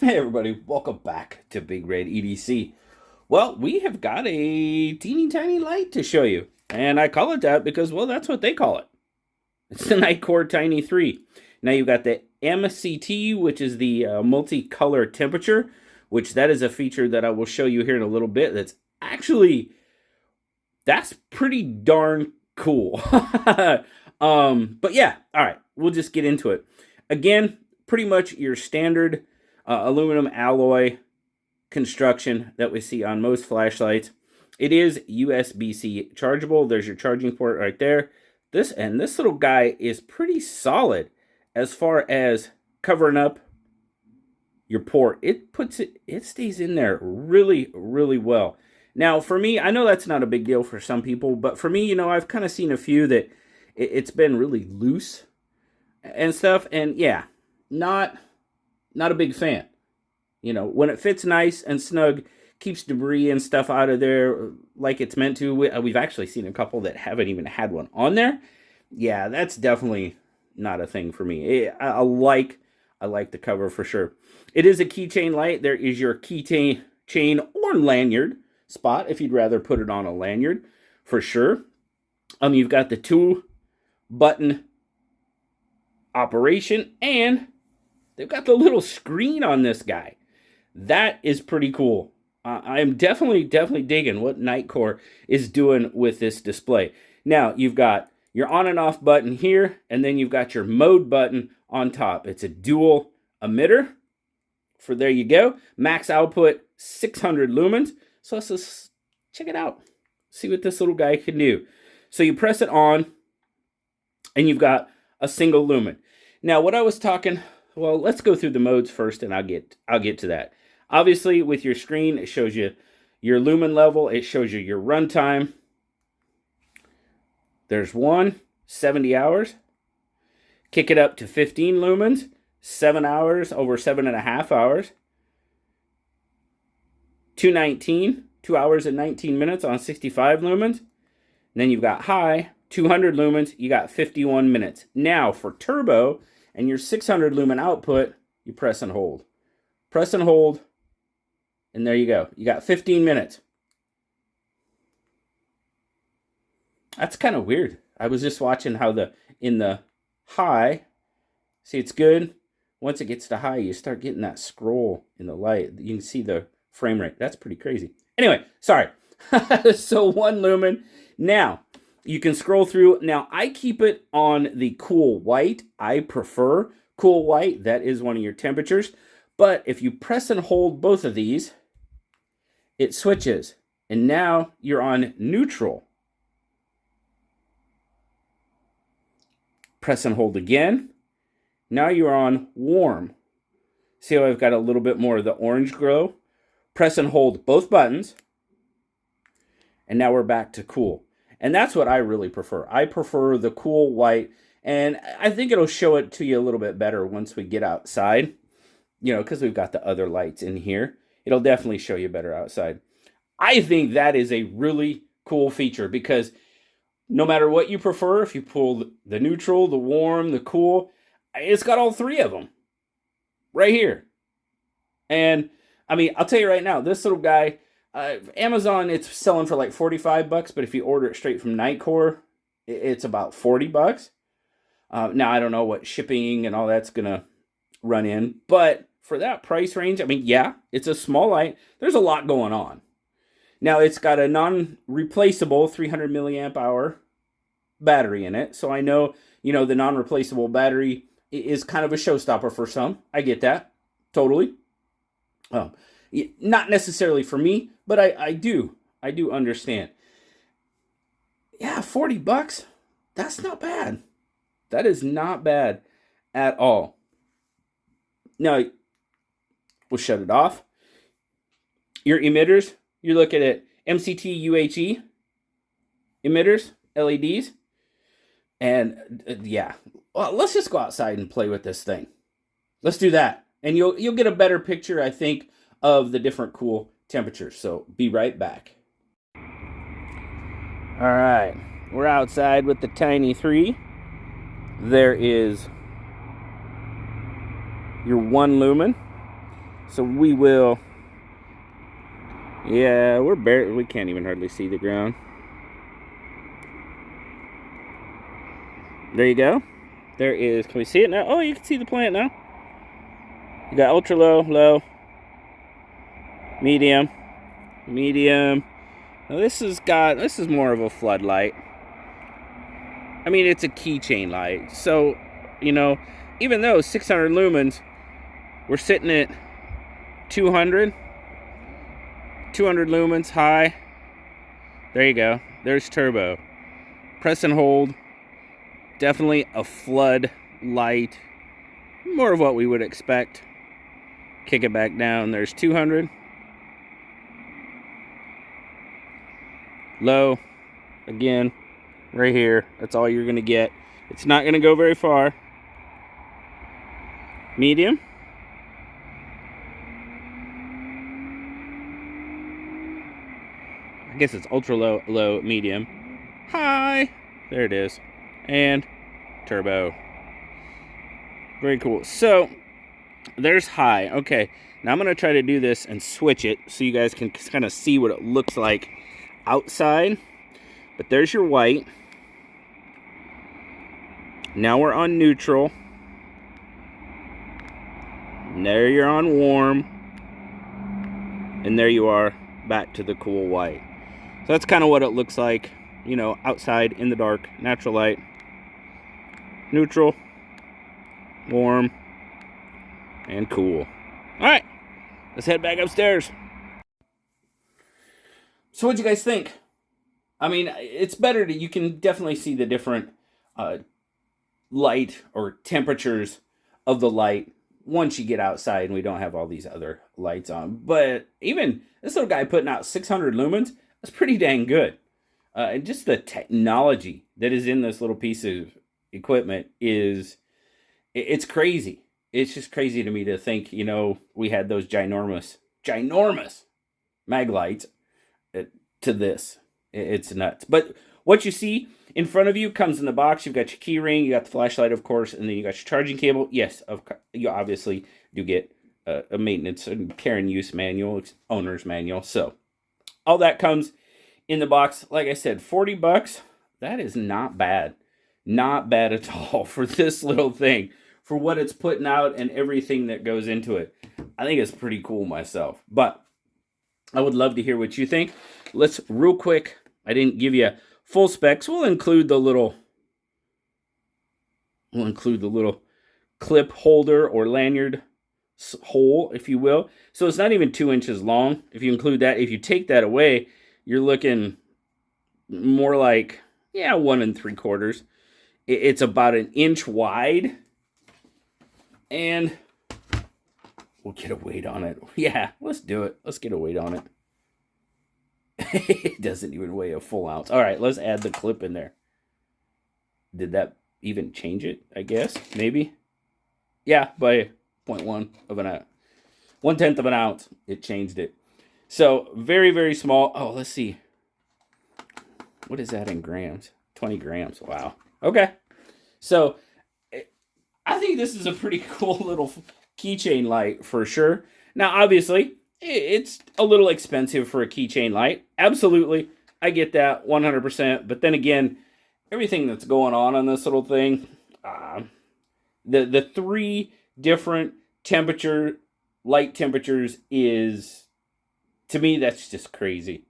Hey everybody, welcome back to Big Red EDC. Well, we have got a teeny tiny light to show you. And I call it that because, well, that's what they call it. It's the Nitecore TINI3. Now you've got the MCT, which is the multicolor temperature, which that is a feature that I will show you here in a little bit. That's pretty darn cool. But yeah, all right, we'll just get into it. Again, pretty much your standard aluminum alloy construction that we see on most flashlights. It is USB-C chargeable. There's your charging port right there. This little guy is pretty solid as far as covering up your port. It stays in there really, really well. Now, for me, I know that's not a big deal for some people, but for me, I've kind of seen a few that it's been really loose and stuff, and yeah, not a big fan. When it fits nice and snug, keeps debris and stuff out of there like it's meant to. We've actually seen a couple that haven't even had one on there. Yeah, that's definitely not a thing for me. I like the cover for sure. It is a keychain light. There is your keychain or lanyard spot if you'd rather put it on a lanyard for sure. You've got the 2-button operation, and they've got the little screen on this guy. That is pretty cool. I'm definitely digging what Nitecore is doing with this display. Now, you've got your on and off button here, and then you've got your mode button on top. It's a dual emitter. There you go. Max output 600 lumens. So let's just check it out. See what this little guy can do. So you press it on, and you've got a single lumen. Now, what I was talking, well, let's go through the modes first, and I'll get to that. Obviously, with your screen, it shows you your lumen level. It shows you your runtime. There's 70 hours. Kick it up to 15 lumens, 7 hours, over 7.5 hours. 219, 2 hours and 19 minutes on 65 lumens. And then you've got high, 200 lumens, you got 51 minutes. Now, for turbo and your 600 lumen output, you press and hold. Press and hold, and there you go. You got 15 minutes. That's kind of weird. I was just watching how in the high, see, it's good. Once it gets to high, you start getting that scroll in the light. You can see the frame rate. That's pretty crazy. Anyway, sorry. So 1 lumen. Now, you can scroll through. Now, I keep it on the cool white. I prefer cool white. That is one of your temperatures. But if you press and hold both of these, it switches. And now you're on neutral. Press and hold again. Now you're on warm. See how I've got a little bit more of the orange glow? Press and hold both buttons. And now we're back to cool. And that's what I really prefer. I prefer the cool white. And I think it'll show it to you a little bit better once we get outside. Because we've got the other lights in here. It'll definitely show you better outside. I think that is a really cool feature because no matter what you prefer, if you pull the neutral, the warm, the cool, it's got all three of them right here. And I mean, I'll tell you right now, this little guy, Amazon, it's selling for like $45, but if you order it straight from Nitecore, it's about $40. Now, I don't know what shipping and all that's going to run in, but for that price range, I mean, yeah, it's a small light. There's a lot going on. Now, it's got a non-replaceable 300 milliamp hour battery in it. So I know, the non-replaceable battery is kind of a showstopper for some. I get that. Totally. Not necessarily for me, but I do understand. Yeah, $40. That's not bad. That is not bad at all. Now, we'll shut it off. Your emitters, you're looking at MCT UHE emitters, LEDs. And yeah, well, let's just go outside and play with this thing. Let's do that. And you'll get a better picture, I think, of the different cool temperatures. So be right back. All right, we're outside with the TINI3. There is your 1 lumen. So we will, yeah, we can't even hardly see the ground. There you go. There is, can we see it now? Oh, you can see the plant now. You got ultra low, low, medium, medium. Now this is more of a floodlight. I mean, it's a keychain light. So, you know, even though 600 lumens, we're sitting at 200 lumens high. There you go. There's turbo. Press and hold. Definitely a flood light. More of what we would expect. Kick it back down. There's 200. Low. Again, right here. That's all you're going to get. It's not going to go very far. Medium. I guess it's ultra low, low, medium. High. There it is. And turbo. Very cool. So, there's high. Okay. Now I'm going to try to do this and switch it so you guys can kind of see what it looks like outside. But there's your white. Now we're on neutral. And there you're on warm. And there you are back to the cool white. So that's kind of what it looks like, you know, outside in the dark, natural light, neutral, warm, and cool. All right, let's head back upstairs. So what'd you guys think? I mean, it's better to, you can definitely see the different light or temperatures of the light once you get outside and we don't have all these other lights on. But even this little guy putting out 600 lumens, that's pretty dang good. And just the technology that is in this little piece of equipment it's crazy. It's just crazy to me to think, you know, we had those ginormous mag lights to this. It's nuts. But what you see in front of you comes in the box. You've got your key ring, you got the flashlight, of course, and then you got your charging cable. Yes, you obviously do get a maintenance and care and use manual, owner's manual. So all that comes in the box. Like I said, $40. That is not bad. Not bad at all for this little thing. For what it's putting out and everything that goes into it. I think it's pretty cool myself. But I would love to hear what you think. Let's real quick. I didn't give you full specs. We'll include the little clip holder or lanyard hole, if you will. So it's not even 2 inches long. If you include that, if you take that away, you're looking more like, 1 3/4. It's about 1 inch wide. And we'll get a weight on it. Yeah, let's do it. Let's get a weight on it. It doesn't even weigh a full ounce. All right, let's add the clip in there. Did that even change it, I guess? Maybe? Yeah, by 0.1 of an ounce. 1/10 of an ounce, it changed it. So, very, very small. Oh, let's see. What is that in grams? 20 grams. Wow. Okay. So, I think this is a pretty cool little keychain light for sure. Now, obviously, it's a little expensive for a keychain light. Absolutely. I get that 100%. But then again, everything that's going on this little thing, the 3 different light temperatures is, to me, that's just crazy.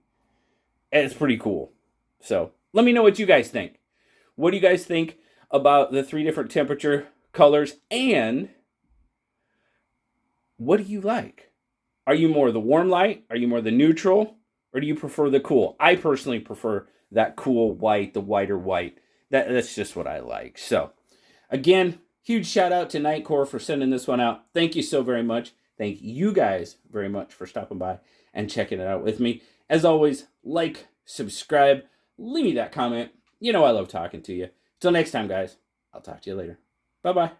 And it's pretty cool. So let me know what you guys think. What do you guys think about the 3 different temperature colors, and what do you like? Are you more the warm light? Are you more the neutral? Or do you prefer the cool? I personally prefer that cool white, the whiter white. That's just what I like. So, again, huge shout out to Nitecore for sending this one out. Thank you so very much. Thank you guys very much for stopping by and checking it out with me. As always, like, subscribe, leave me that comment. You know I love talking to you. Till next time, guys. I'll talk to you later. Bye-bye.